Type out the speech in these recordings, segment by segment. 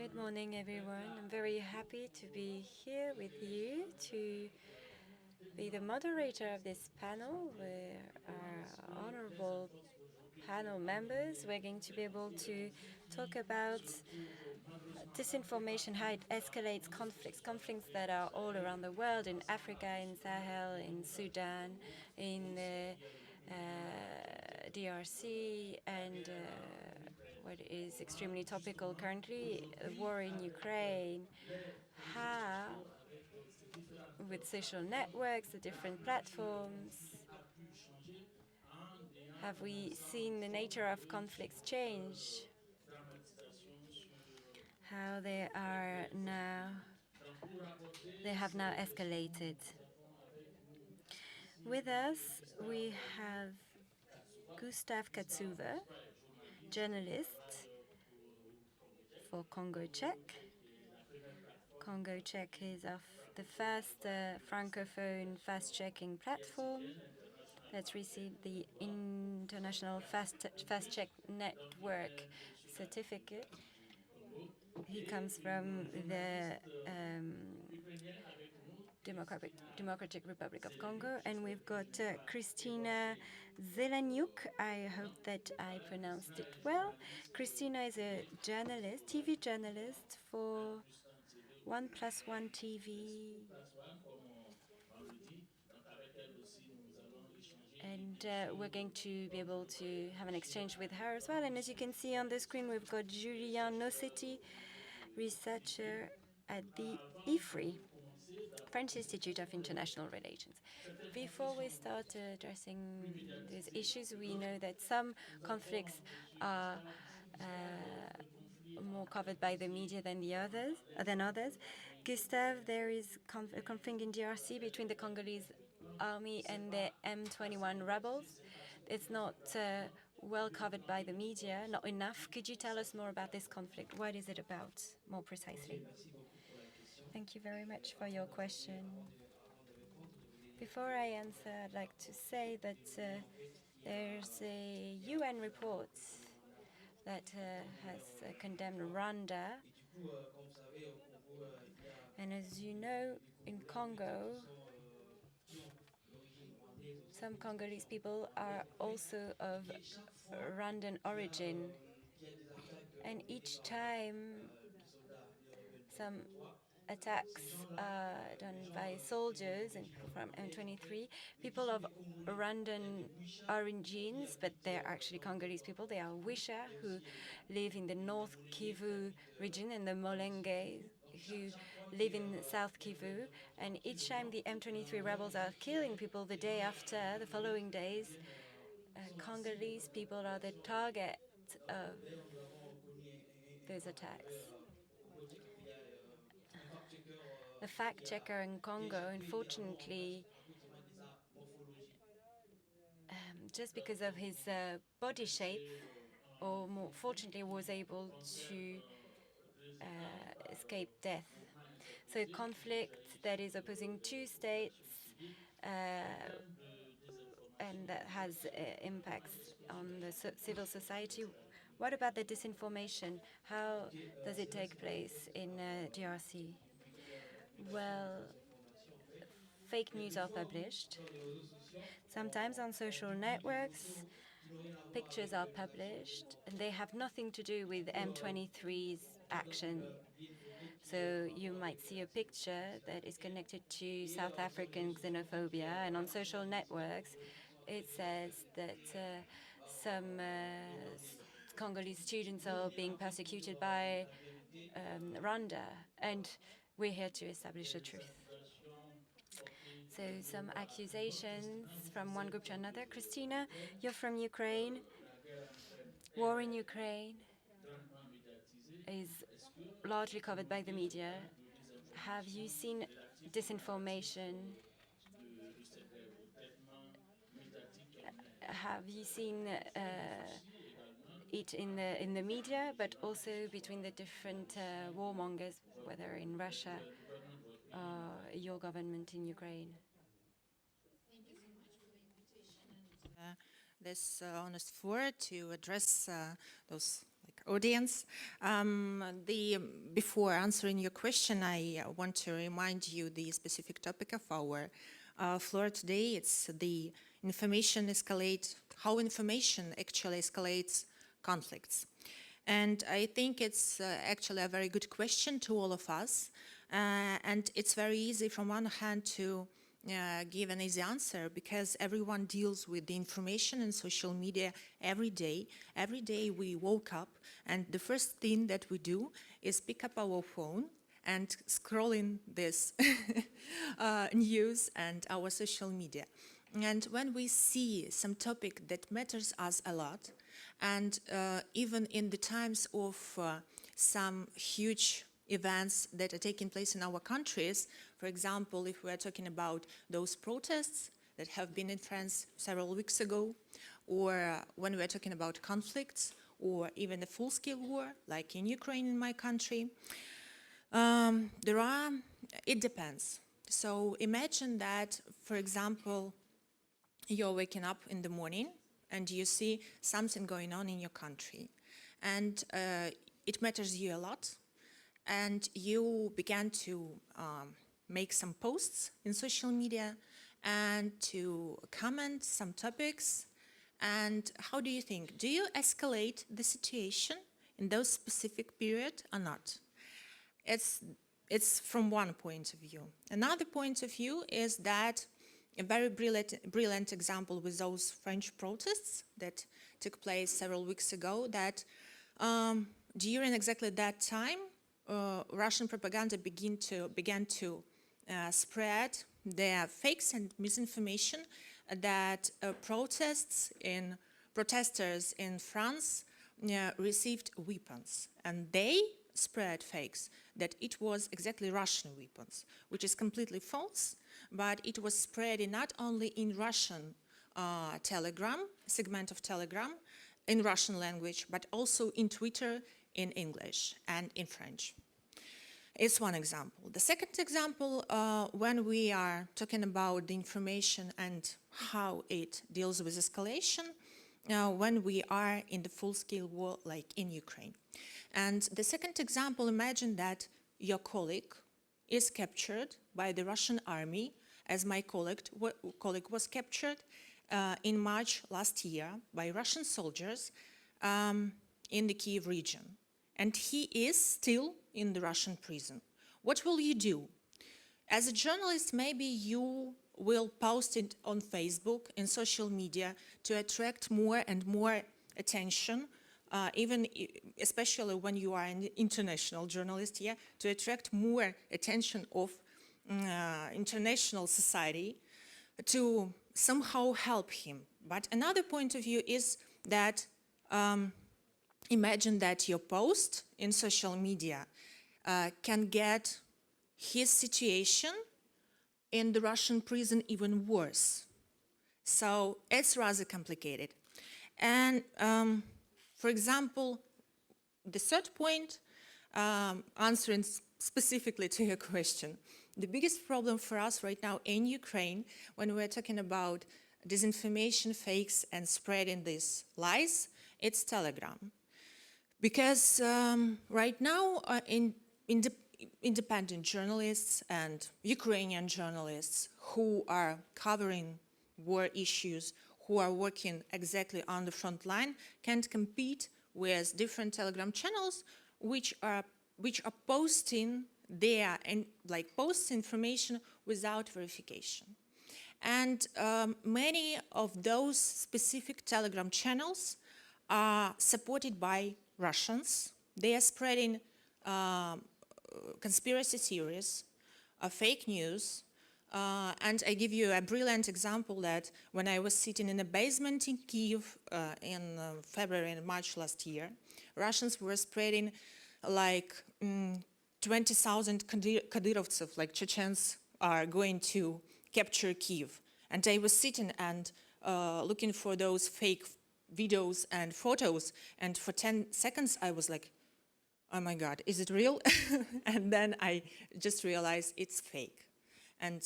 Good morning, everyone. I'm very happy to be here with you to be the moderator of this panel with our honorable panel members. We're going to be able to talk about disinformation, how it escalates conflicts that are all around the world, in Africa, in Sahel, in Sudan, in the DRC, and what is extremely topical currently, the war in Ukraine. How, with social networks, the different platforms, have we seen the nature of conflicts change? How they have now escalated. With us, we have Gustav Katsuva, journalist for Congo Czech. Congo Czech is the first francophone fast-checking platform that's received the International Fast Check Network certificate. He comes from the Democratic Republic of Congo, and we've got Christina Zeleniuk. I hope that I pronounced it well. Christina is a journalist, TV journalist for 1+1 TV. And we're going to be able to have an exchange with her as well. And as you can see on the screen, we've got Julien Nossetti, researcher at the IFRI, French Institute of International Relations. Before we start addressing these issues, we know that some conflicts are more covered by the media than others. Gustav, there is a conflict in DRC between the Congolese army and the M21 rebels. It's not well covered by the media, not enough. Could you tell us more about this conflict? What is it about, more precisely? Thank you very much for your question. Before I answer, I'd like to say that there's a UN report that has condemned Rwanda. And as you know, in Congo, some Congolese people are also of Rwandan origin. And each time some attacks done by soldiers and from M23, people of Rwandan origins, but they're actually Congolese people. They are Wisha, who live in the North Kivu region, and the Molenge, who live in South Kivu. And each time the M23 rebels are killing people, the day after, the following days, Congolese people are the target of those attacks. A fact checker in Congo, unfortunately, just because of his body shape, or more fortunately, was able to escape death. So conflict that is opposing two states and that has impacts on the civil society. What about the disinformation? How does it take place in DRC? Well, fake news are published. Sometimes on social networks, pictures are published, and they have nothing to do with M23's action. So you might see a picture that is connected to South African xenophobia, and on social networks, it says that some Congolese students are being persecuted by Rwanda, and we're here to establish the truth. So some accusations from one group to another. Christina, you're from Ukraine. War in Ukraine is largely covered by the media. Have you seen disinformation? Have you seen it in the media, but also between the different warmongers, whether in Russia or your government in Ukraine? Thank you so much for the invitation and this honest floor to address those audience. Before answering your question, I want to remind you the specific topic of our floor today. It's the information escalate, how information actually escalates conflicts. And I think it's actually a very good question to all of us. And it's very easy from one hand to give an easy answer because everyone deals with the information and social media every day. Every day we woke up and the first thing that we do is pick up our phone and scroll in this news and our social media. And when we see some topic that matters us a lot, and even in the times of some huge events that are taking place in our countries, for example, if we are talking about those protests that have been in France several weeks ago, or when we are talking about conflicts, or even a full-scale war, like in Ukraine, in my country, it depends. So imagine that, for example, you're waking up in the morning and you see something going on in your country and it matters you a lot and you began to make some posts in social media and to comment some topics. And how do you think? Do you escalate the situation in those specific period or not? It's from one point of view. Another point of view is that a very brilliant example with those French protests that took place several weeks ago, that during exactly that time, Russian propaganda began to spread their fakes and misinformation that protesters in France received weapons, and they spread fakes that it was exactly Russian weapons, which is completely false, but it was spread not only in Russian Telegram, segment of Telegram, in Russian language, but also in Twitter, in English, and in French. It's one example. The second example, when we are talking about the information and how it deals with escalation, when we are in the full-scale war, like in Ukraine. And the second example, imagine that your colleague is captured by the Russian army, as my colleague was captured in March last year by Russian soldiers in the Kiev region. And he is still in the Russian prison. What will you do? As a journalist, maybe you will post it on Facebook and social media to attract more and more attention, especially when you are an international journalist, to attract more attention of international society to somehow help him. But another point of view is that imagine that your post in social media can get his situation in the Russian prison even worse. So it's rather complicated. And for example, the third point, answering specifically to your question, the biggest problem for us right now in Ukraine, when we're talking about disinformation, fakes, and spreading these lies, it's Telegram. Because right now, independent journalists and Ukrainian journalists who are covering war issues, who are working exactly on the front line, can't compete with different Telegram channels which are posting post information without verification. And many of those specific Telegram channels are supported by Russians. They are spreading conspiracy theories, fake news, and I give you a brilliant example that when I was sitting in a basement in Kiev in February and March last year, Russians were spreading like 20,000 Kadyrovtsev, like Chechens, are going to capture Kiev. And I was sitting and looking for those fake videos and photos, and for 10 seconds I was like, oh my God, is it real? And then I just realized it's fake. And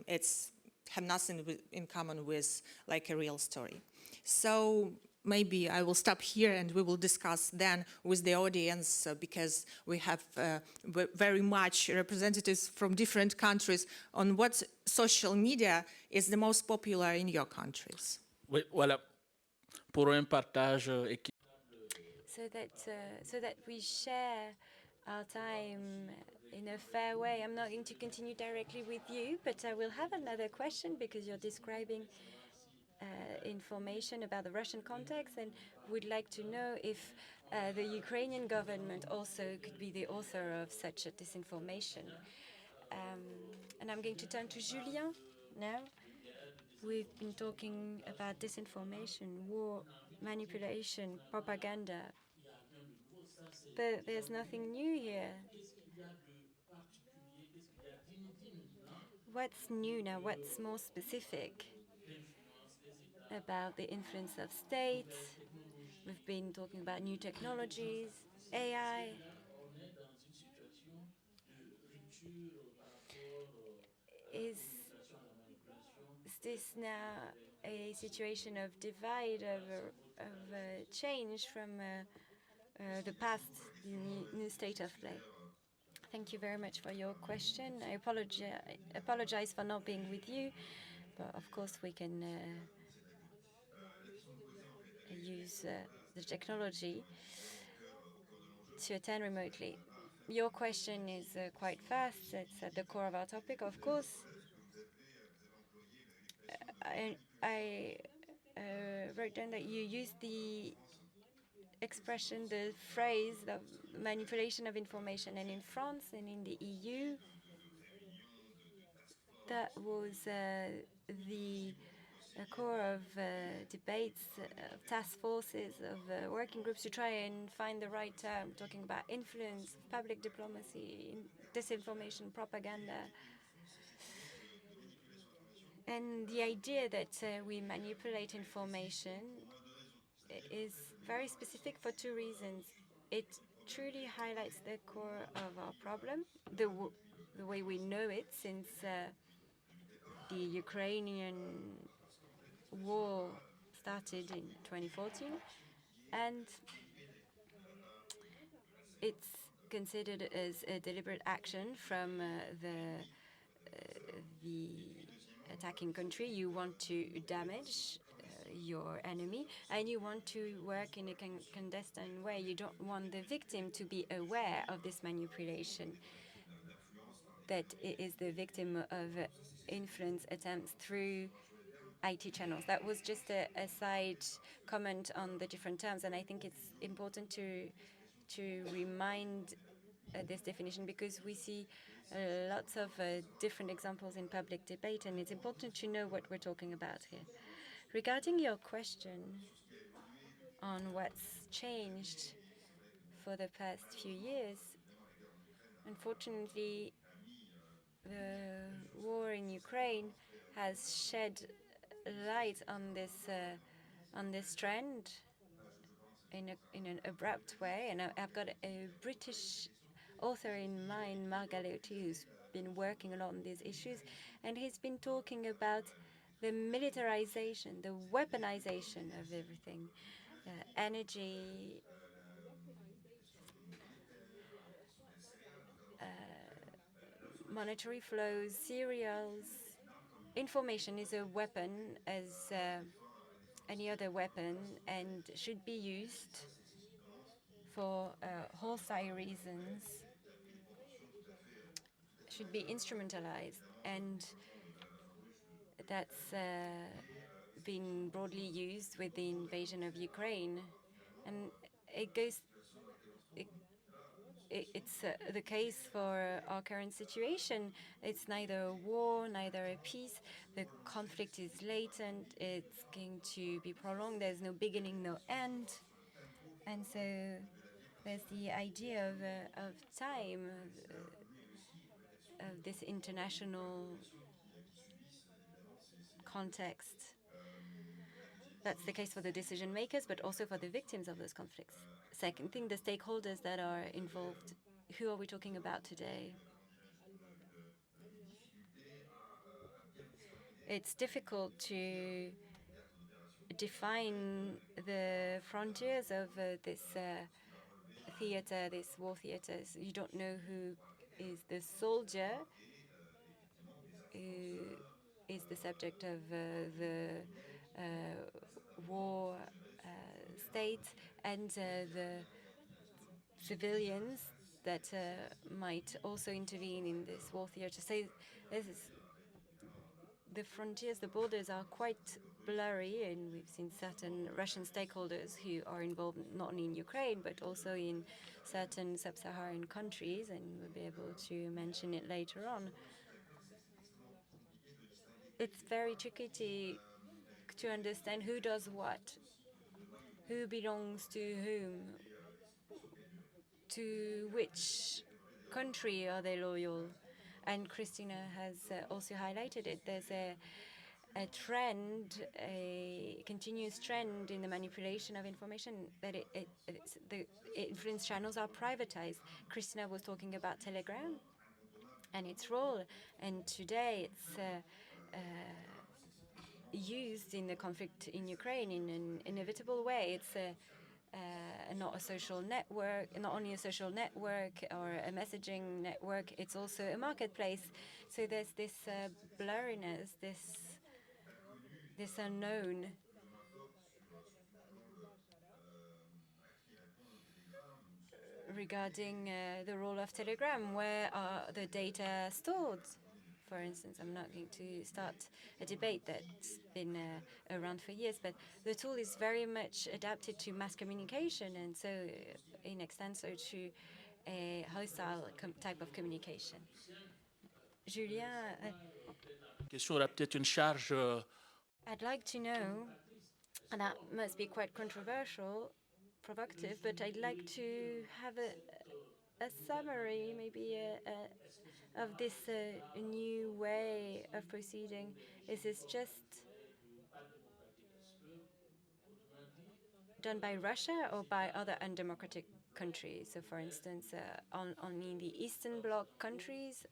it's have nothing in common with like a real story. So maybe I will stop here and we will discuss then with the audience because we have very much representatives from different countries on what social media is the most popular in your countries. Oui, voilà. Pour un partage so that we share our time in a fair way. I'm not going to continue directly with you, but I will have another question because you're describing information about the Russian context, and would like to know if the Ukrainian government also could be the author of such a disinformation. And I'm going to turn to Julien now. We've been talking about disinformation, war, manipulation, propaganda, but there's nothing new here. What's new now? What's more specific about the influence of states? We've been talking about new technologies, AI. Is this now a situation of divide, of change from the past, the new state of play? Thank you very much for your question. I apologize for not being with you, but of course we can use the technology to attend remotely. Your question is quite fast. It's at the core of our topic, of course. I wrote down that you used the expression, the phrase, the manipulation of information, and in France and in the EU, that was the core of debates, of task forces, of working groups to try and find the right term, talking about influence, public diplomacy, disinformation, propaganda. And the idea that we manipulate information is very specific for two reasons. It truly highlights the core of our problem, the way we know it since the Ukrainian war started in 2014, and it's considered as a deliberate action from the attacking country. You want to damage your enemy, and you want to work in a clandestine way. You don't want the victim to be aware of this manipulation, that it is the victim of influence attempts through IT channels. That was just a side comment on the different terms, and I think it's important to remind this definition because we see lots of different examples in public debate, and it's important to know what we're talking about here. Regarding your question on what's changed for the past few years, unfortunately, the war in Ukraine has shed light on this trend in an abrupt way. And I've got a British author in mind, Mark Galeotti, who's been working a lot on these issues, and he's been talking about the militarization, the weaponization of everything, energy, monetary flows, cereals. Information is a weapon as any other weapon and should be used for wholesale reasons, should be instrumentalized, and that's been broadly used with the invasion of Ukraine. And it goes, it's the case for our current situation. It's neither a war, neither a peace. The conflict is latent. It's going to be prolonged. There's no beginning, no end. And so there's the idea of time, of this international context. That's the case for the decision makers, but also for the victims of those conflicts. Second thing, the stakeholders that are involved. Who are we talking about today? It's difficult to define the frontiers of this theater, this war theater. So you don't know who is the soldier, who is the subject of the war state, and the civilians that might also intervene in this war theater. So this is the frontiers, the borders are quite blurry, and we've seen certain Russian stakeholders who are involved not only in Ukraine but also in certain sub-Saharan countries, and we'll be able to mention it later on. It's very tricky to understand who does what, who belongs to whom, to which country are they loyal. And Christina has also highlighted it. There's a trend, a continuous trend in the manipulation of information, that the influence channels are privatized. Christina was talking about Telegram and its role, and today it's used in the conflict in Ukraine in an inevitable way. It's not a social network, not only a social network or a messaging network, it's also a marketplace. So there's this blurriness, this unknown. Regarding the role of Telegram, where are the data stored? For instance, I'm not going to start a debate that's been around for years, but the tool is very much adapted to mass communication, and so in extenso to a hostile type of communication. Julien, Question aura peut-être une charge. I'd like to know, and that must be quite controversial, provocative, but I'd like to have a summary, maybe of this new way of proceeding. Is this just done by Russia or by other undemocratic countries? So, for instance, only in the Eastern Bloc countries,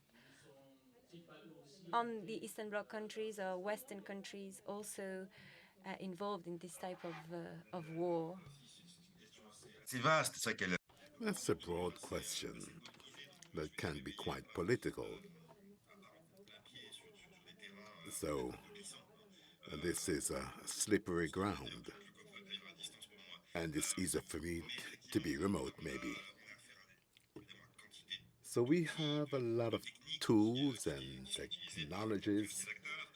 or Western countries also involved in this type of war? That's a broad question that can be quite political. So, this is a slippery ground, and it's easier for me to be remote, maybe. So, we have a lot of tools and technologies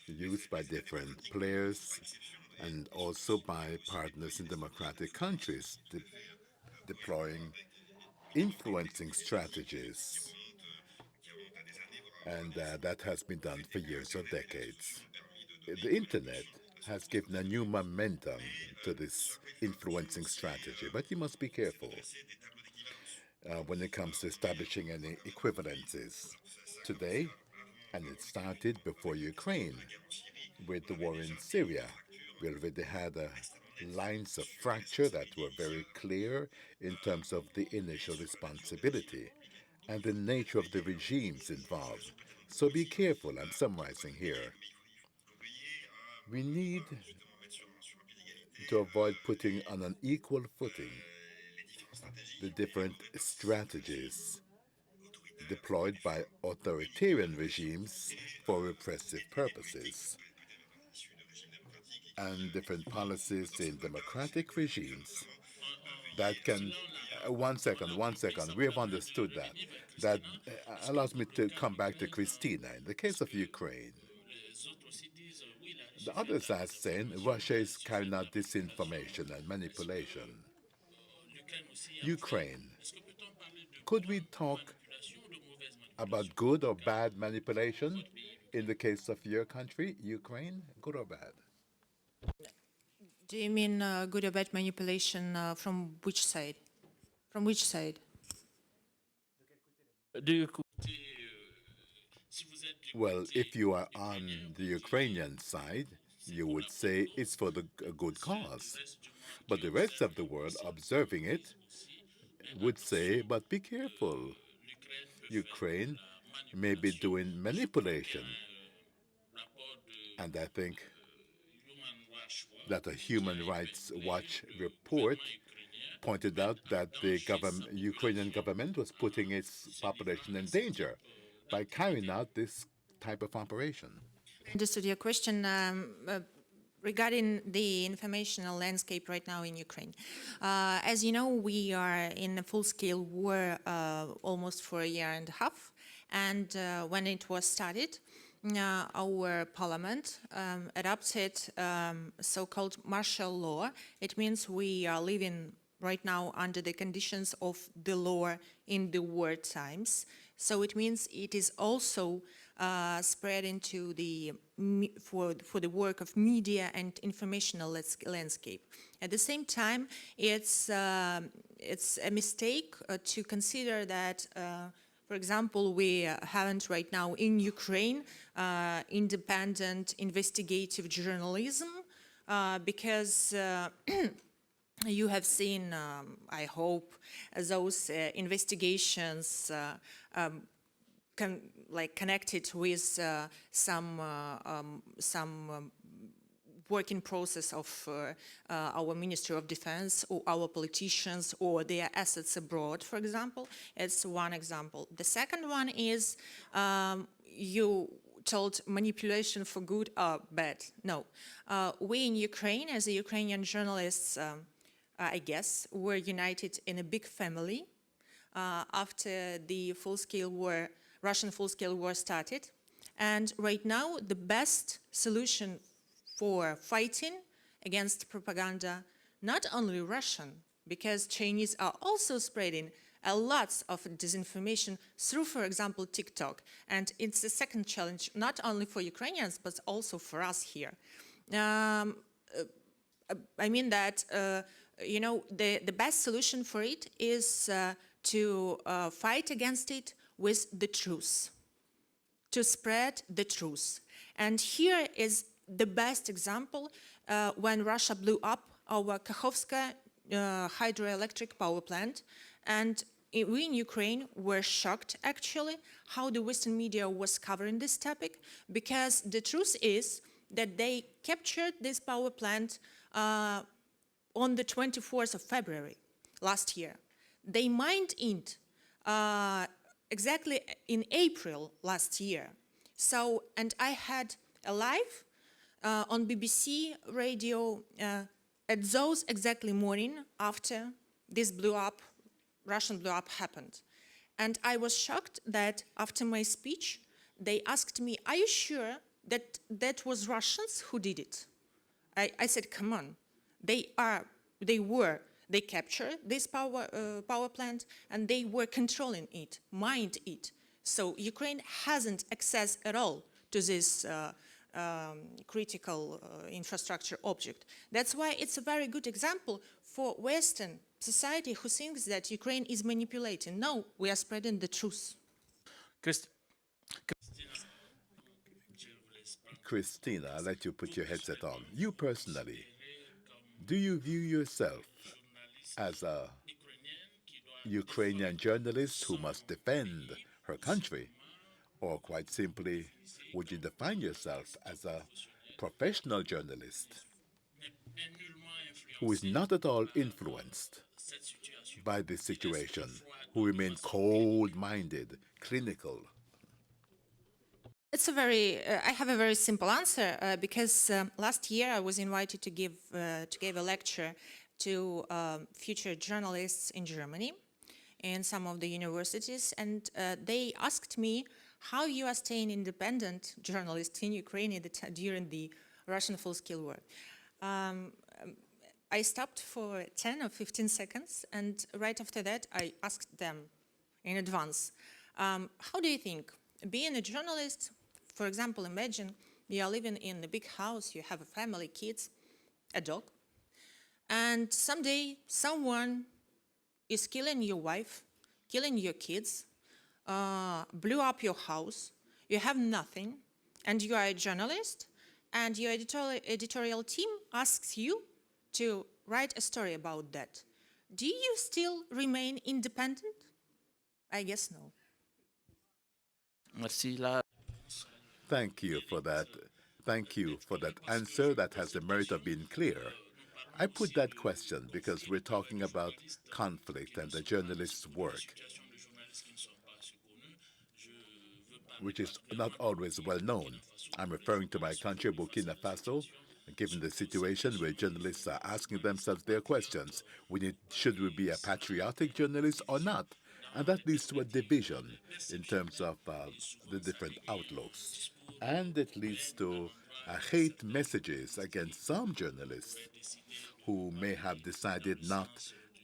used by different players and also by partners in democratic countries deploying influencing strategies. And that has been done for years or decades. The internet has given a new momentum to this influencing strategy, but you must be careful when it comes to establishing any equivalences. Today, and it started before Ukraine with the war in Syria, we already had lines of fracture that were very clear in terms of the initial responsibility and the nature of the regimes involved. So be careful, I'm summarizing here. We need to avoid putting on an equal footing the different strategies deployed by authoritarian regimes for repressive purposes and different policies in democratic regimes that can. One second, we have understood that. That allows me to come back to Christina. In the case of Ukraine, the others are saying Russia is carrying out disinformation and manipulation. Ukraine, could we talk about good or bad manipulation in the case of your country, Ukraine? Good or bad? Do you mean good or bad manipulation from which side? From which side? Du coup, Well, if you are on the Ukrainian side, you would say it's for a good cause. But the rest of the world observing it would say, but be careful. Ukraine may be doing manipulation. And I think that a Human Rights Watch report pointed out that the Ukrainian government was putting its population in danger by carrying out this type of operation. Understood your question regarding the informational landscape right now in Ukraine. As you know, we are in a full-scale war almost for a year and a half, and when it was started, our parliament adopted so-called martial law. It means we are living right now under the conditions of the law in the war times. So it means it is also spread into the for the work of media and informational landscape. At the same time, it's a mistake to consider that, for example, we haven't right now in Ukraine independent investigative journalism because you have seen, I hope, those investigations connected with some working process of our Ministry of Defense or our politicians or their assets abroad, for example. It's one example. The second one is you told manipulation for good or bad. No. We in Ukraine, as a Ukrainian journalists, I guess, were united in a big family after the full-scale war, Russian full-scale war started. And right now, the best solution for fighting against propaganda, not only Russian, because Chinese are also spreading a lot of disinformation through, for example, TikTok. And it's the second challenge, not only for Ukrainians, but also for us here. I mean that, you know, the best solution for it is to fight against it with the truth, to spread the truth. And here is the best example when Russia blew up our Kakhovska hydroelectric power plant. And we in Ukraine were shocked, actually, how the Western media was covering this topic, because the truth is that they captured this power plant on the 24th of February last year. They mined it exactly in April last year. So, and I had a live on BBC radio at those exactly morning after this Russian blew up happened. And I was shocked that after my speech, they asked me, are you sure that that was Russians who did it? I said, come on, they captured this power plant and they were controlling it, mined it. So Ukraine hasn't access at all to this critical infrastructure object. That's why it's a very good example for Western society who thinks that Ukraine is manipulating. No, we are spreading the truth. Christina, I'll let you put your headset on. You personally, do you view yourself as a Ukrainian journalist who must defend her country? Or quite simply, would you define yourself as a professional journalist who is not at all influenced by this situation, who remain cold-minded, clinical? It's I have a very simple answer because last year I was invited to give a lecture to future journalists in Germany in some of the universities, and they asked me how you are staying independent journalist in Ukraine during the Russian full-scale war. I stopped for 10 or 15 seconds, and right after that I asked them in advance, how do you think, being a journalist, for example, imagine you are living in a big house, you have a family, kids, a dog, and someday someone is killing your wife, killing your kids, blew up your house, you have nothing, and you are a journalist, and your editorial team asks you to write a story about that. Do you still remain independent? I guess no. Thank you for that Thank you for that answer that has the merit of being clear. I put that question because we're talking about conflict and the journalist's work, which is not always well known. I'm referring to my country, Burkina Faso, given the situation where journalists are asking themselves their questions. Should we be a patriotic journalist or not? And that leads to a division in terms of the different outlooks. And it leads to hate messages against some journalists who may have decided not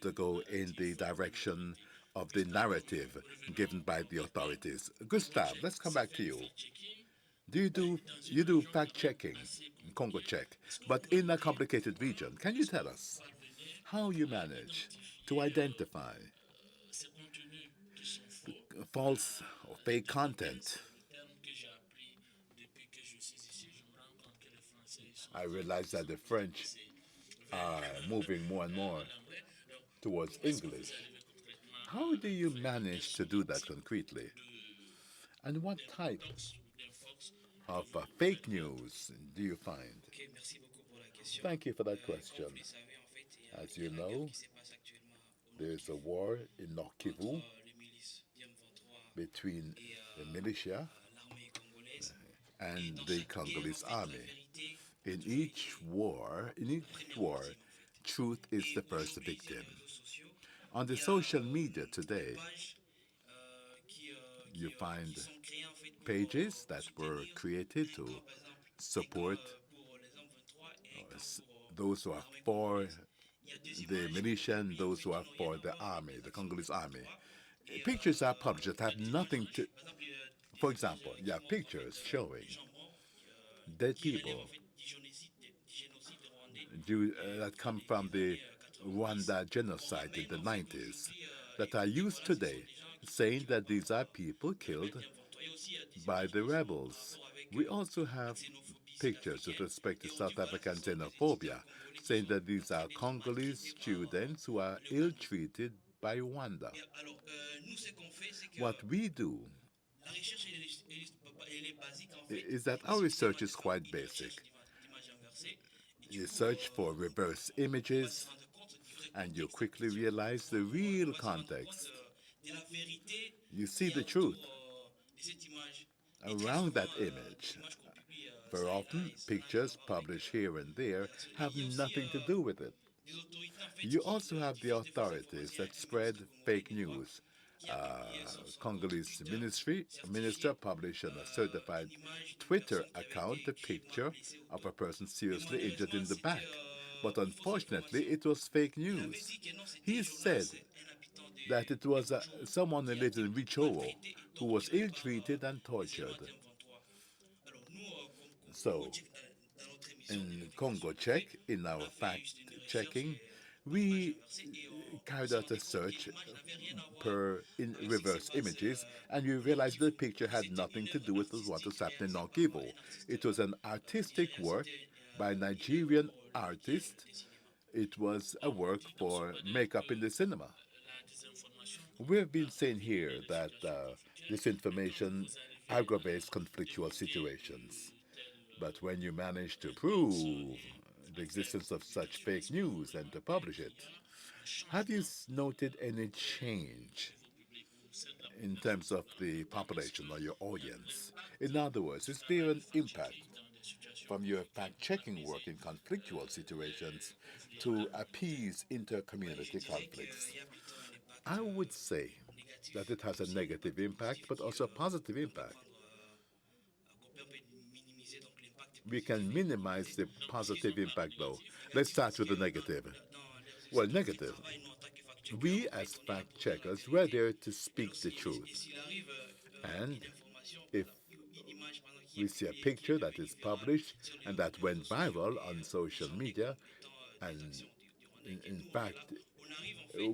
to go in the direction of the narrative given by the authorities. Gustav, let's come back to you. You do fact checking, Congo check, but in a complicated region. Can you tell us how you manage to identify false or fake content? I realize that the French are moving more and more towards English. How do you manage to do that concretely? And what type of fake news do you find? Thank you for that question. As you know, there's a war in North Kivu between the militia and the Congolese army. In each war, truth is the first victim. On the social media today, you find pages that were created to support those who are for the militia and those who are for the army, the Congolese army. Pictures are published that have nothing to. For example, you have pictures showing dead people that come from the Rwanda genocide in the 90s that are used today, saying that these are people killed by the rebels. We also have pictures with respect to South African xenophobia, saying that these are Congolese students who are ill treated by Rwanda. What we do is that our research is quite basic. You search for reverse images and you quickly realize the real context. You see the truth around that image. Very often, pictures published here and there have nothing to do with it. You also have the authorities that spread fake news. Congolese minister published on a certified Twitter account a picture of a person seriously injured in the back. But unfortunately, it was fake news. He said that it was someone who lived in Richowo who was ill treated and tortured. So, in Congo Check, in our fact checking, we carried out a search in reverse images, and we realized the picture had nothing to do with what was happening in North Kivu. It was an artistic work by a Nigerian artist. It was a work for makeup in the cinema. We have been saying here that disinformation aggravates conflictual situations. But when you manage to prove the existence of such fake news and to publish it, have you noted any change in terms of the population or your audience? In other words, is there an impact from your fact checking work in conflictual situations to appease inter-community conflicts? I would say that it has a negative impact, but also a positive impact. We can minimize the positive impact though. Let's start with the negative. Well, negative. We as fact checkers, we're there to speak the truth. And if we see a picture that is published and that went viral on social media, and in fact,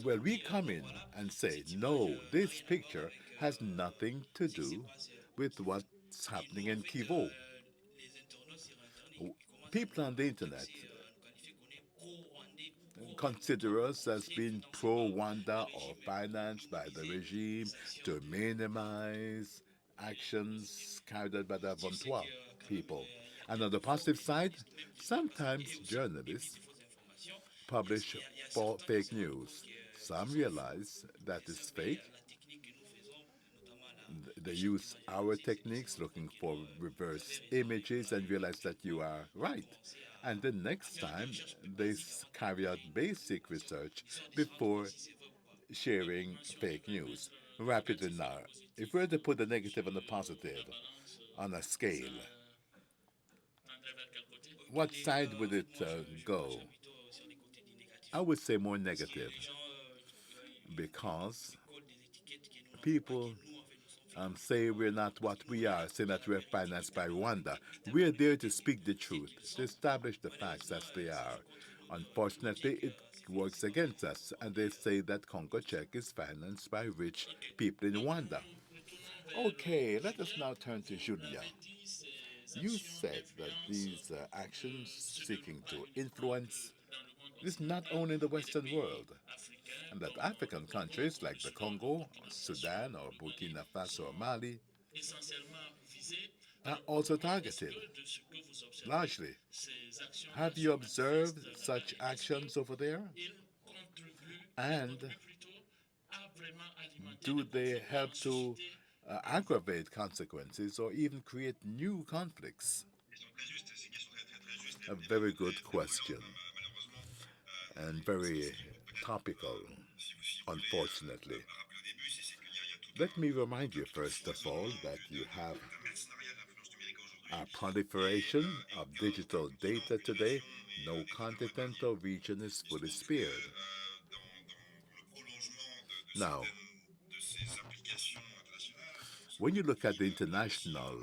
well, we come in and say, no, this picture has nothing to do with what's happening in Kivu. People on the internet consider us as being pro-Rwanda or financed by the regime to minimize actions carried out by the Vontois people. And on the positive side, sometimes journalists publish fake news. Some realize that it's fake. They use our techniques looking for reverse images and realize that you are right. And the next time they carry out basic research before sharing fake news. Rapidly now, if we were to put the negative and the positive on a scale, what side would it go? I would say more negative because people say we're not what we are, say that we're financed by Rwanda. We're there to speak the truth, to establish the facts as they are. Unfortunately, it works against us, and they say that Congo Czech is financed by rich people in Rwanda. Okay, let us now turn to Julia. You said that these actions seeking to influence is not only in the Western world, and that African countries like the Congo, Sudan, or Burkina Faso or Mali are also targeted, largely. Have you observed such actions over there? And do they help to aggravate consequences or even create new conflicts? A very good question and very topical, unfortunately. Let me remind you, first of all, that you have a proliferation of digital data today. No continent or region is fully spared. Now, when you look at the international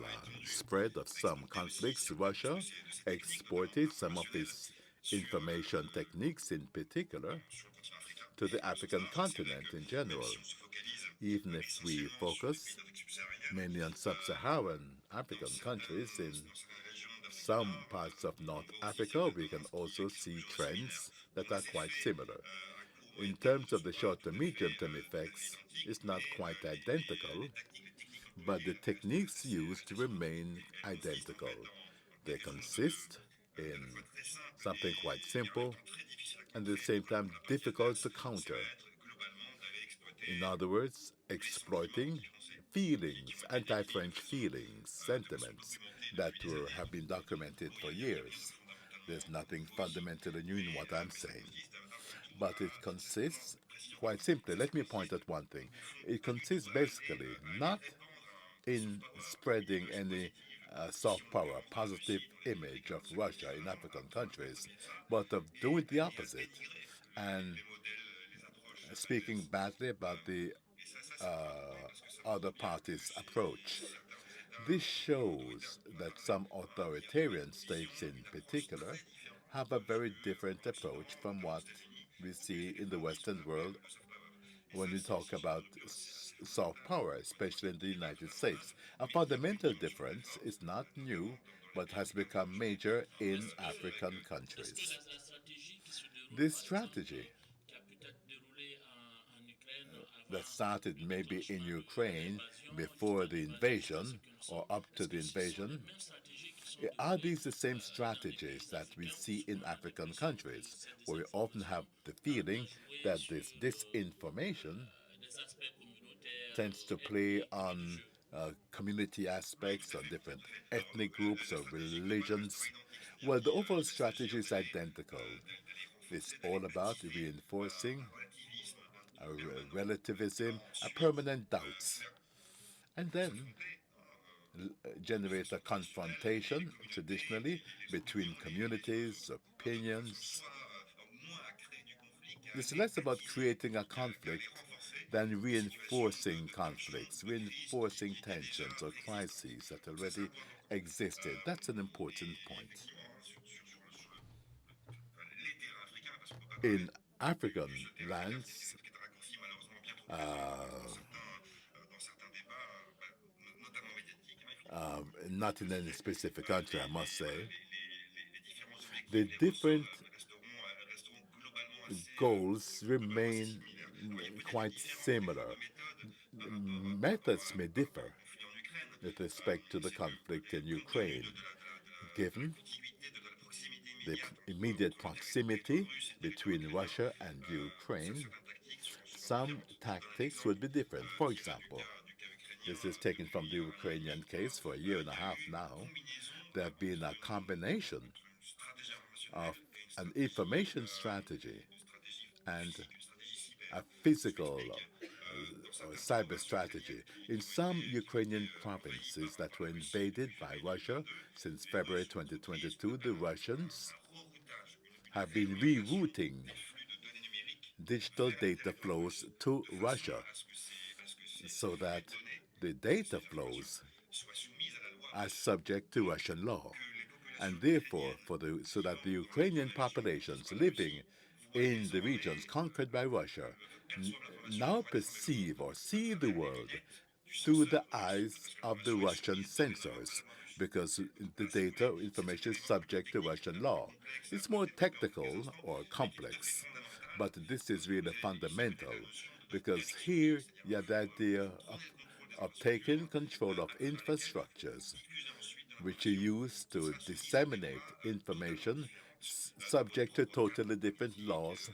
spread of some conflicts, Russia exported some of its information techniques, in particular, to the African continent in general. Even if we focus mainly on sub-Saharan African countries, in some parts of North Africa, we can also see trends that are quite similar. In terms of the short to medium term effects, it's not quite identical, but the techniques used remain identical. They consist in something quite simple and at the same time difficult to counter. In other words, exploiting feelings, anti French feelings, sentiments that have been documented for years. There's nothing fundamentally new in what I'm saying. But it consists, quite simply, let me point at one thing. It consists basically not in spreading any soft power, positive image of Russia in African countries, but of doing the opposite and speaking badly about the other party's approach. This shows that some authoritarian states in particular have a very different approach from what we see in the Western world when we talk about soft power, especially in the United States. A fundamental difference is not new, but has become major in African countries. This strategy that started maybe in Ukraine before the invasion or up to the invasion, are these the same strategies that we see in African countries, where we often have the feeling that this disinformation tends to play on community aspects, on different ethnic groups or religions? Well, the overall strategy is identical. It's all about reinforcing a relativism, a permanent doubts, and then generate a confrontation, traditionally, between communities, opinions. It's less about creating a conflict than reinforcing conflicts, reinforcing tensions or crises that already existed. That's an important point. In African lands, not in any specific country, I must say, the different goals remain quite similar. Methods may differ with respect to the conflict in Ukraine. given the immediate proximity between Russia and Ukraine, some tactics would be different. For example, this is taken from the Ukrainian case for a year and a half now. There have been a combination of an information strategy and a physical or cyber strategy. In some Ukrainian provinces that were invaded by Russia since February 2022, the Russians have been rerouting digital data flows to Russia so that the data flows are subject to Russian law. And therefore, so that the Ukrainian populations living in the regions conquered by Russia now perceive or see the world through the eyes of the Russian censors, because the data information is subject to Russian law. It's more technical or complex, but this is really fundamental, because here you have the idea of taking control of infrastructures which are used to disseminate information subject to totally different laws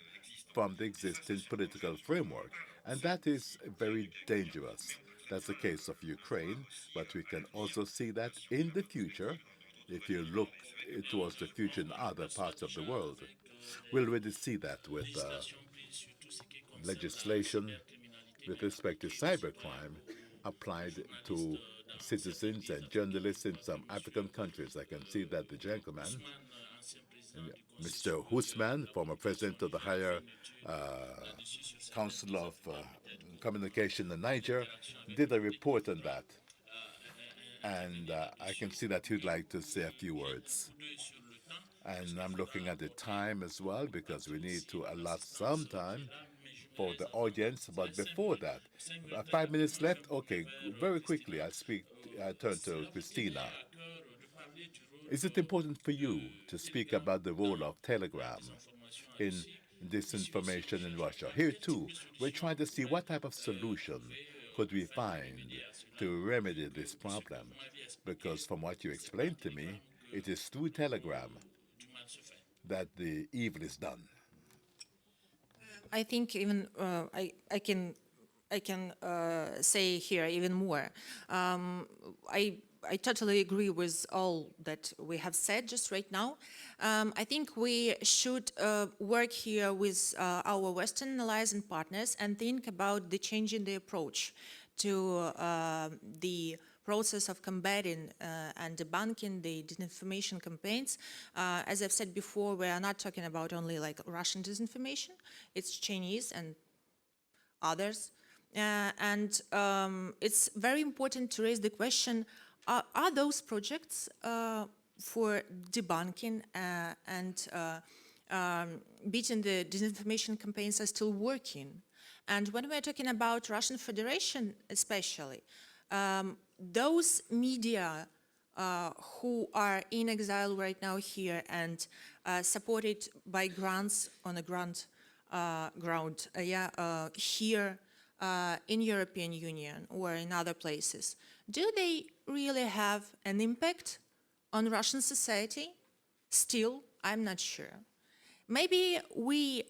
from the existing political framework. And that is very dangerous. That's the case of Ukraine, but we can also see that in the future, if you look towards the future in other parts of the world, we'll already see that with legislation with respect to cybercrime applied to citizens and journalists in some African countries. I can see that the gentleman, Mr. Husman, former president of the Higher Council of Communication in Niger, did a report on that. And I can see that he'd like to say a few words. And I'm looking at the time as well, because we need to allot some time for the audience. But before that, 5 minutes left. Okay, very quickly, I turn to Christina. Is it important for you to speak about the role of Telegram in disinformation in Russia? Here too, we're trying to see what type of solution could we find to remedy this problem, because from what you explained to me, it is through Telegram that the evil is done. I think even I can say here even more. I totally agree with all that we have said just right now. I think we should work here with our Western allies and partners and think about the change in the approach to the process of combating and debunking the disinformation campaigns. As I've said before, we are not talking about only like Russian disinformation, it's Chinese and others. It's very important to raise the question, are those projects for debunking and beating the disinformation campaigns are still working? And when we're talking about Russian Federation especially, those media who are in exile right now here and supported by grants on a ground here in European Union or in other places, do they really have an impact on Russian society? Still, I'm not sure. Maybe we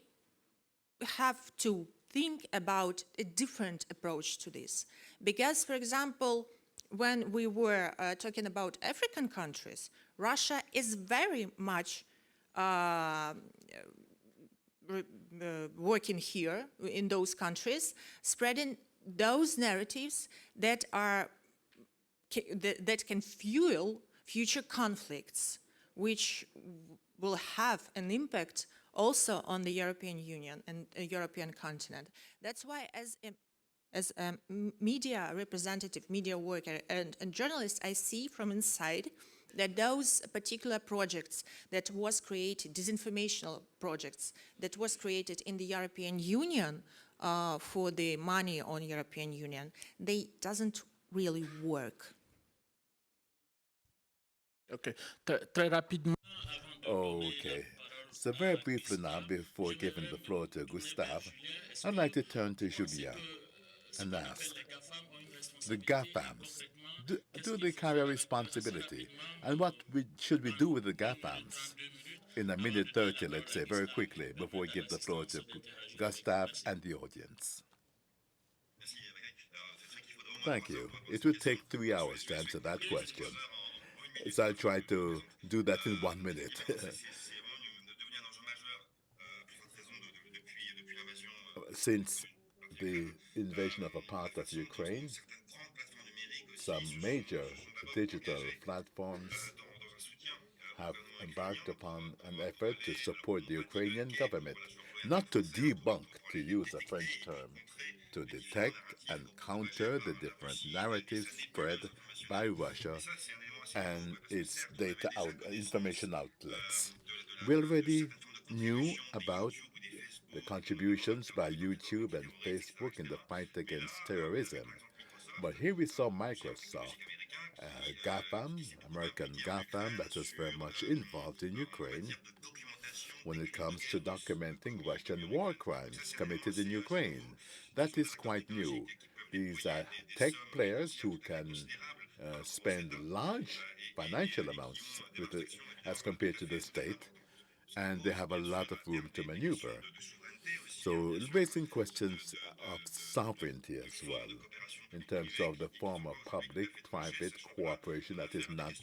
have to think about a different approach to this. Because, for example, when we were talking about African countries, Russia is very much working here in those countries, spreading those narratives that are that can fuel future conflicts, which will have an impact also on the European Union and the European continent. That's why as a media representative, media worker and journalist, I see from inside that those particular projects that was created, disinformational projects that was created in the European Union for the money on European Union, they doesn't really work. Okay, très rapidement. Okay. So very briefly now, before giving the floor to Gustave, I'd like to turn to Julien and ask, the GAFAMs, Do they carry a responsibility? And should we do with the GAFAMs? In a minute 30, let's say, very quickly, before we give the floor to Gustav and the audience. Thank you. It would take 3 hours to answer that question. So I'll try to do that in 1 minute. Since the invasion of a part of Ukraine, some major digital platforms have embarked upon an effort to support the Ukrainian government, not to debunk, to use a French term, to detect and counter the different narratives spread by Russia and its information outlets. We already knew about the contributions by YouTube and Facebook in the fight against terrorism. But here we saw Microsoft, GAFAM, American GAFAM, that was very much involved in Ukraine when it comes to documenting Russian war crimes committed in Ukraine. That is quite new. These are tech players who can spend large financial amounts as compared to the state, and they have a lot of room to maneuver. So, raising questions of sovereignty as well, in terms of the form of public private cooperation that is not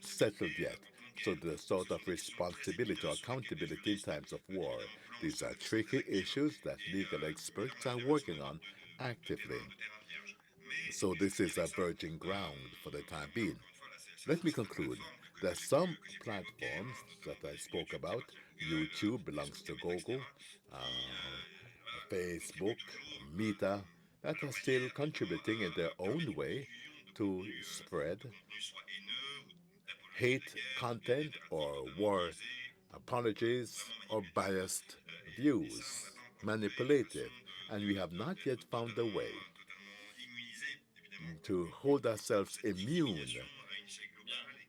settled yet. So, the sort of responsibility or accountability in times of war. These are tricky issues that legal experts are working on actively. So, this is a virgin ground for the time being. Let me conclude. There are some platforms that I spoke about. YouTube belongs to Google, Facebook, Meta, that are still contributing in their own way to spread hate content or war apologies or biased views, manipulative. And we have not yet found a way to hold ourselves immune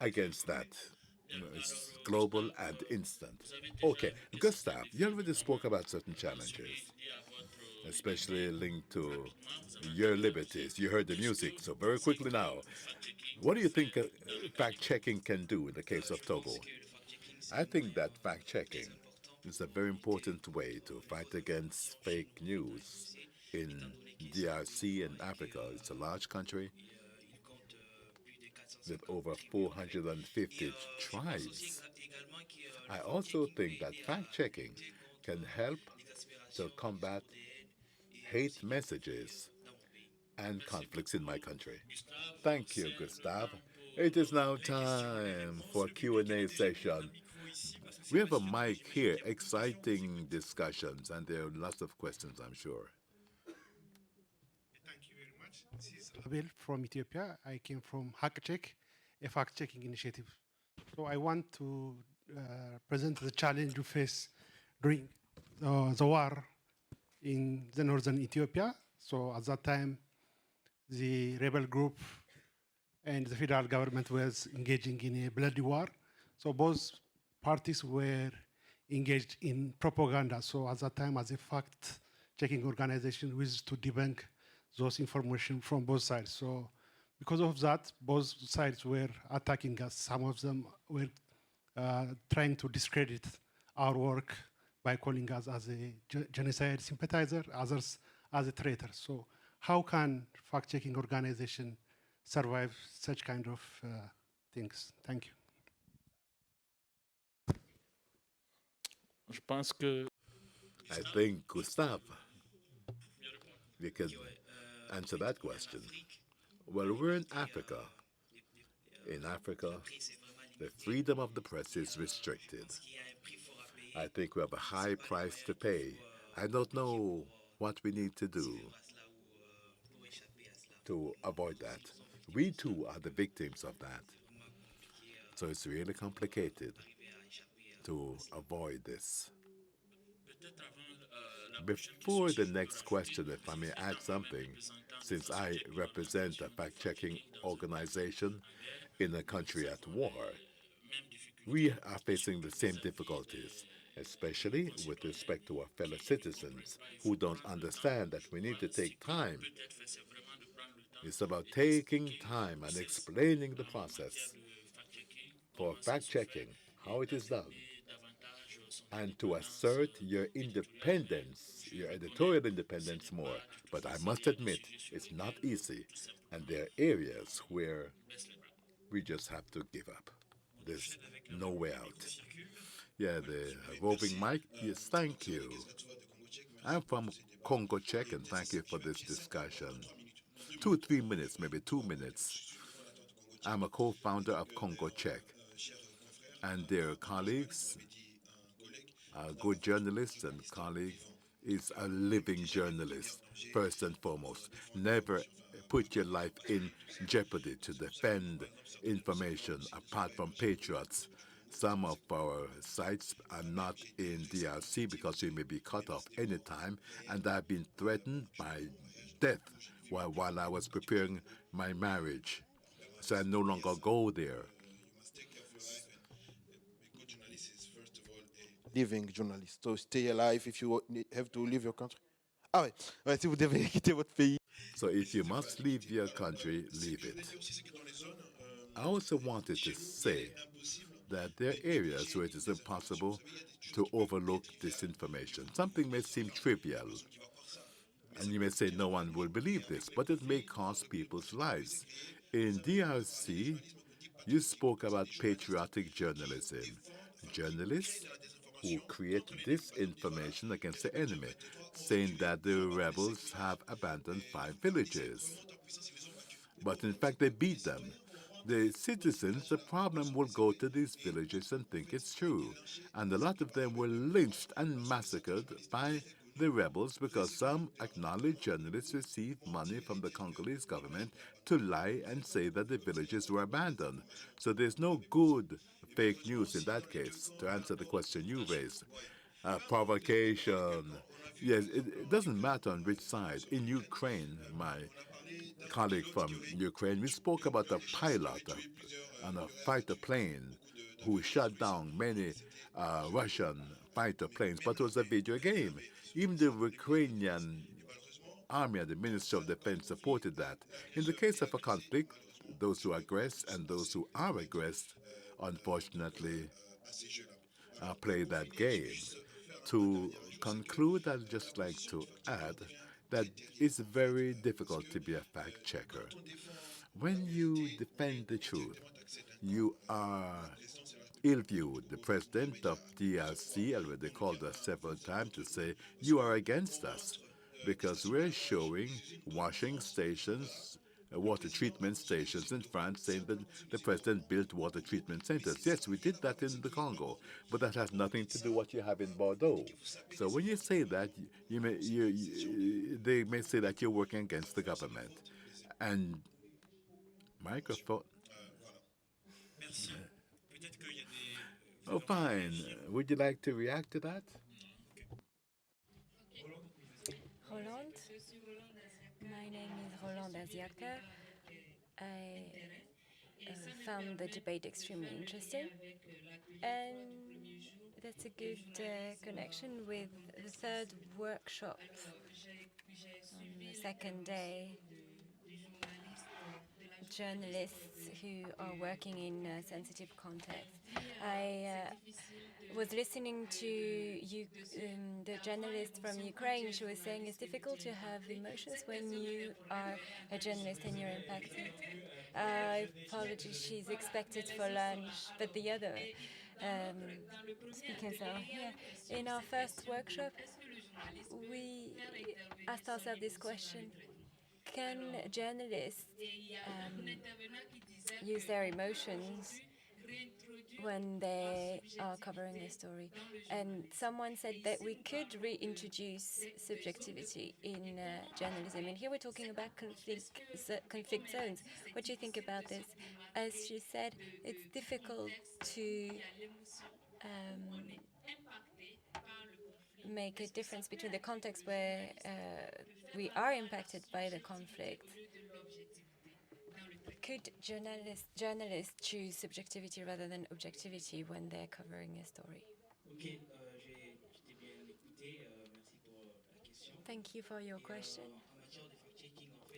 against that. It's global and instant. Okay, Gustav, you already spoke about certain challenges, especially linked to your liberties. You heard the music, so very quickly now, what do you think fact checking can do in the case of Togo? I think that fact checking is a very important way to fight against fake news in DRC and Africa. It's a large country with over 450 tribes. I also think that fact checking can help to combat hate messages and conflicts in my country. Thank you, Gustav. It is now time for Q&A session. We have a mic here, exciting discussions, and there are lots of questions, I'm sure. Thank you very much. This is Abel from Ethiopia. I came from HackCheck, a fact-checking initiative. So I want to present the challenge we face during the war in the northern Ethiopia. So at that time, the rebel group and the federal government was engaging in a bloody war. So both parties were engaged in propaganda. So at that time, as a fact-checking organization, we used to debunk those information from both sides. So because of that, both sides were attacking us. Some of them were trying to discredit our work by calling us as a genocide sympathizer, others as a traitor. So how can fact-checking organization survive such kind of things? Thank you. Je pense que I think, Gustav, we can answer that question. Well, we're in Africa. In Africa, the freedom of the press is restricted. I think we have a high price to pay. I don't know what we need to do to avoid that. We too are the victims of that. So it's really complicated to avoid this. Before the next question, if I may add something, since I represent a fact-checking organization in a country at war, we are facing the same difficulties, especially with respect to our fellow citizens who don't understand that we need to take time It's about taking time and explaining the process for fact checking, how it is done, and to assert your independence, your editorial independence more. But I must admit, it's not easy, and there are areas where we just have to give up. There's no way out. Yeah, the roving mic. Yes, thank you. I'm from Congo, Czech, and thank you for this discussion. 2, 3 minutes, maybe 2 minutes. I'm a co-founder of Congo Czech, and their colleagues, a good journalist and colleague, is a living journalist, first and foremost. Never put your life in jeopardy to defend information apart from patriots. Some of our sites are not in DRC because we may be cut off anytime, and I've been threatened by death while I was preparing my marriage. So I no longer go there. Living journalist. So stay alive if you have to leave your country. Ah ouais, ouais, si vous devez quitter votre pays. So if you must leave your country, leave it. I also wanted to say that there are areas where it is impossible to overlook disinformation. Something may seem trivial, and you may say no one will believe this, but it may cost people's lives. In DRC, you spoke about patriotic journalism. Journalists who create disinformation against the enemy, saying that the rebels have abandoned 5 villages. But in fact, they beat them. The citizens, the problem will go to these villages and think it's true. And a lot of them were lynched and massacred by the rebels because some acknowledged journalists received money from the Congolese government to lie and say that the villages were abandoned. So there's no good fake news in that case, to answer the question you raised. Provocation. Yes, it doesn't matter on which side. In Ukraine, my colleague from Ukraine, we spoke about a pilot on a fighter plane who shot down many Russian fighter planes, but it was a video game. Even the Ukrainian army and the Ministry of Defense supported that. In the case of a conflict, those who aggress and those who are aggressed, unfortunately, play that game. To conclude, I'd just like to add that it's very difficult to be a fact checker. When you defend the truth, you are ill-viewed. The president of DRC already called us several times to say, you are against us because we're showing washing stations, water treatment stations in France, saying that the president built water treatment centers. Yes, we did that in the Congo, but that has nothing to do with what you have in Bordeaux. So when you say that, they may say that you're working against the government. And microphone. Oh, fine. Would you like to react to that? Roland. My name is Roland Aziaka. I found the debate extremely interesting, and that's a good connection with the third workshop on the second day. Journalists who are working in sensitive contexts. I was listening to the journalist from Ukraine. She was saying it's difficult to have emotions when you are a journalist and you're impacted. Apologies, she's expected for lunch, but the other speakers are here. In our first workshop, we asked ourselves this question: can journalists use their emotions when they are covering a story? And someone said that we could reintroduce subjectivity in journalism. And here we're talking about conflict zones. What do you think about this? As she said, it's difficult to make a difference between the context where we are impacted by the conflict. Could journalists choose subjectivity rather than objectivity when they're covering a story? Thank you for your question.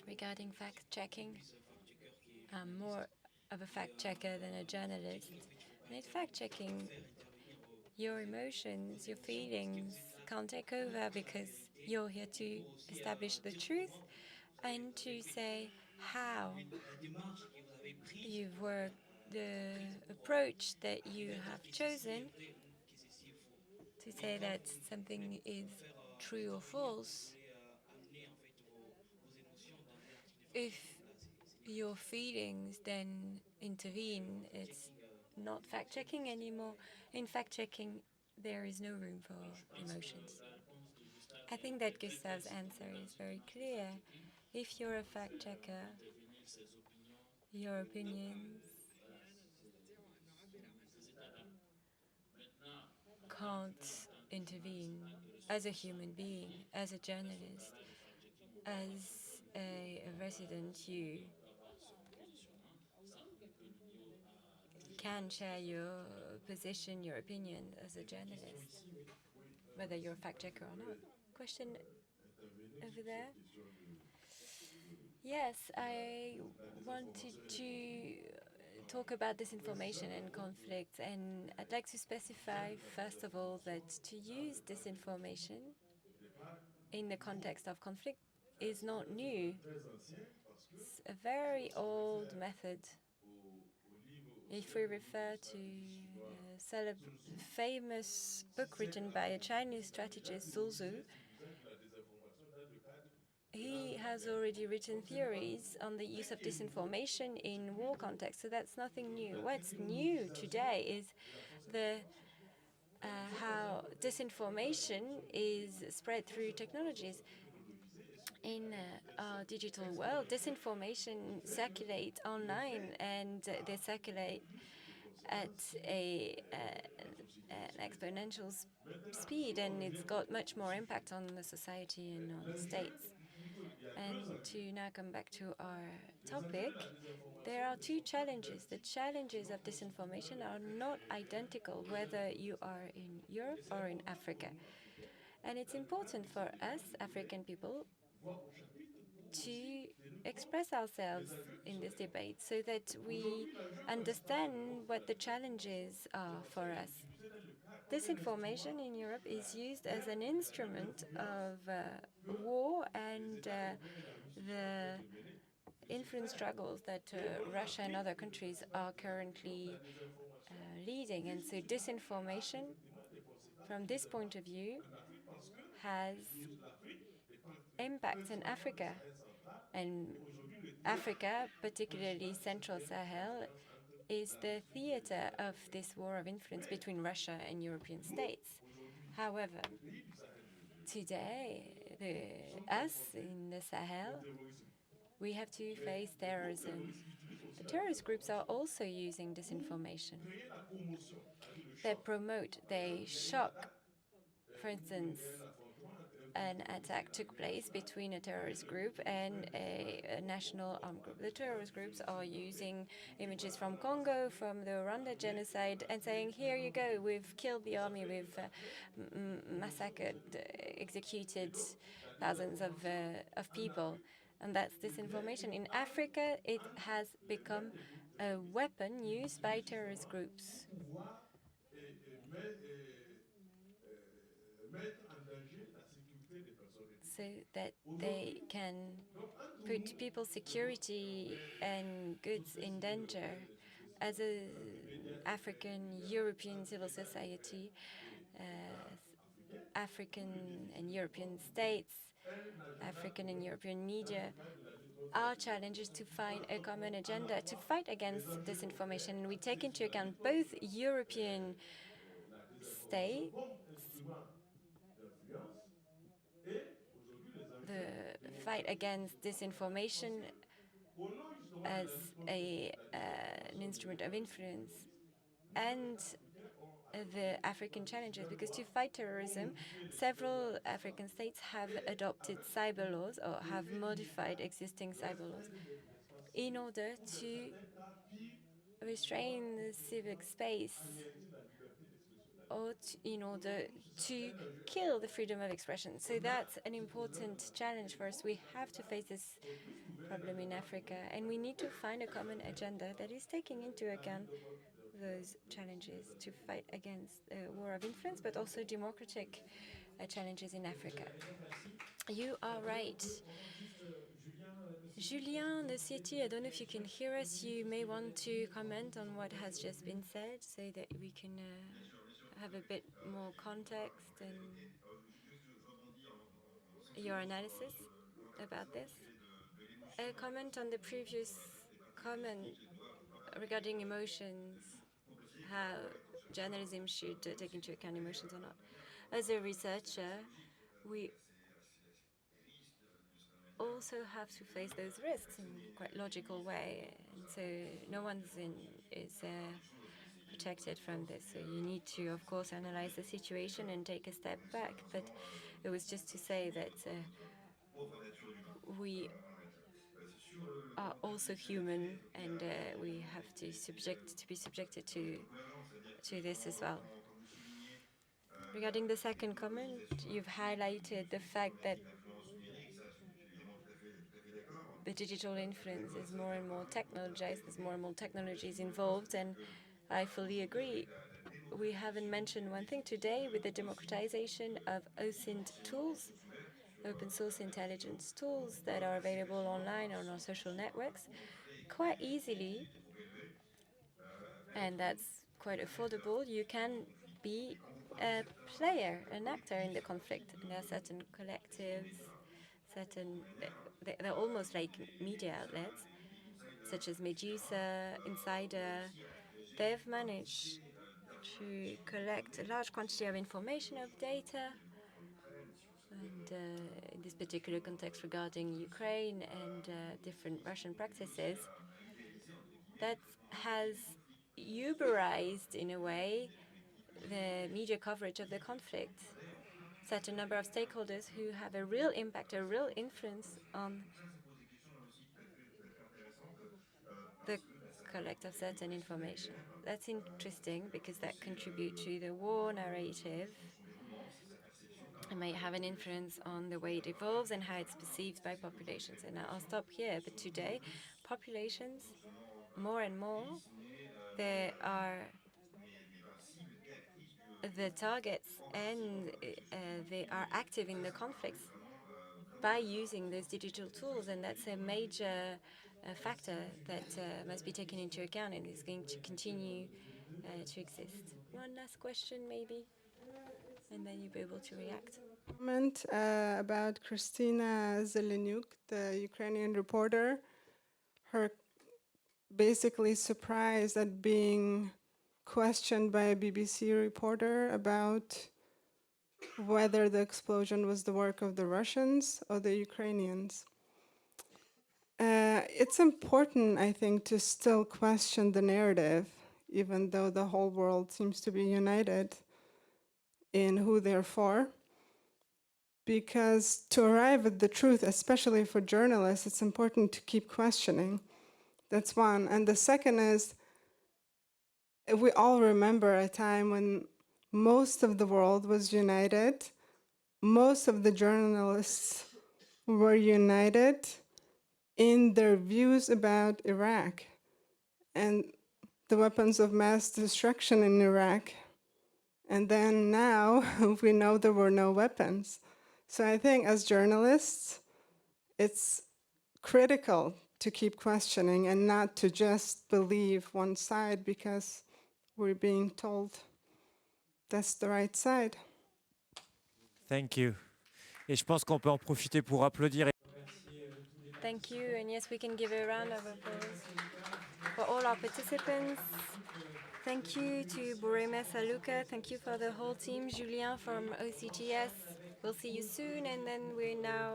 regarding fact-checking. I'm more of a fact-checker than a journalist. And in fact-checking, your emotions, your feelings can't take over because you're here to establish the truth and to say how you've worked, the approach that you have chosen to say that something is true or false. If your feelings then intervene, it's not fact-checking anymore. In fact-checking, there is no room for emotions. I think that Gustav's answer is very clear. If you're a fact-checker, your opinions can't intervene as a human being, as a journalist, as a resident. You can share your position, your opinion as a journalist, whether you're a fact checker or not. Question over there? Yes, I wanted to talk about disinformation and conflict, and I'd like to specify, first of all, that to use disinformation in the context of conflict is not new. It's a very old method. If we refer to a famous book written by a Chinese strategist, Zhu Zu, he has already written theories on the use of disinformation in war context, so that's nothing new. What's new today is the how disinformation is spread through technologies. In our digital world, disinformation circulates online, and they circulate at an exponential speed, and it's got much more impact on the society and on states. And to now come back to our topic, there are two challenges. The challenges of disinformation are not identical whether you are in Europe or in Africa. And it's important for us, African people, to express ourselves in this debate so that we understand what the challenges are for us. Disinformation in Europe is used as an instrument of war and the influence struggles that Russia and other countries are currently leading. And so disinformation, from this point of view, has impacts in Africa. And Africa, particularly Central Sahel, is the theater of this war of influence between Russia and European states. However, today, us in the Sahel, we have to face terrorism. The terrorist groups are also using disinformation. They promote, they shock. For instance, an attack took place between a terrorist group and a national armed group. The terrorist groups are using images from Congo, from the Rwanda genocide, and saying, here you go, we've killed the army, we've massacred, executed thousands of people. And that's disinformation. In Africa, it has become a weapon used by terrorist groups so that they can put people's security and goods in danger. As an African European civil society, African and European states, African and European media, our challenge is to find a common agenda to fight against disinformation. And we take into account both European states, the fight against disinformation as an instrument of influence, and the African challenges, because to fight terrorism, several African states have adopted cyber laws or have modified existing cyber laws in order to restrain the civic space or in order to kill the freedom of expression. So that's an important challenge for us. We have to face this problem in Africa. And we need to find a common agenda that is taking into account those challenges to fight against war of influence, but also democratic challenges in Africa. You are right. Julien, the city, I don't know if you can hear us. You may want to comment on what has just been said so that we can have a bit more context and your analysis about this. A comment on the previous comment regarding emotions, how journalism should take into account emotions or not. As a researcher, we also have to face those risks in a quite logical way, and so no one's is protected from this. So you need to, of course, analyze the situation and take a step back. But it was just to say that we are also human, and we have to be subjected to this as well. Regarding the second comment, you've highlighted the fact that the digital influence is more and more technologized, there's more and more technologies involved, and I fully agree. We haven't mentioned one thing today with the democratization of OSINT tools, open source intelligence tools that are available online on our social networks quite easily, and that's quite affordable. You can be a player, an actor in the conflict, and there are certain collectives, they're almost like media outlets, such as Medusa, Insider. They've managed to collect a large quantity of information, of data, and in this particular context regarding Ukraine and different Russian practices, that has Uberized, in a way, the media coverage of the conflict. Such a number of stakeholders who have a real impact, a real influence on the collect of certain information. That's interesting because that contributes to the war narrative. It may have an influence on the way it evolves and how it's perceived by populations. And I'll stop here. But today, populations, more and more, they are the targets, and they are active in the conflicts by using those digital tools, and that's a major factor that must be taken into account and is going to continue to exist. One last question, maybe, and then you'll be able to react. Comment about Kristina Zeleniuk, the Ukrainian reporter. Her basically surprised at being questioned by a BBC reporter about whether the explosion was the work of the Russians or the Ukrainians. It's important, I think, to still question the narrative, even though the whole world seems to be united in who they're for. Because to arrive at the truth, especially for journalists, it's important to keep questioning. That's one. And the second is, we all remember a time when most of the world was united, most of the journalists were united in their views about Iraq and the weapons of mass destruction in Iraq. And then now we know there were no weapons. So I think as journalists, it's critical to keep questioning and not to just believe one side because we're being told that's the right side. Thank you. Et je pense qu'on peut en profiter pour applaudir. Thank you, and yes, we can give a round of applause for all our participants. Thank you to Boreme Saluka. Thank you for the whole team. Julien from OCTS. We'll see you soon, and then we're now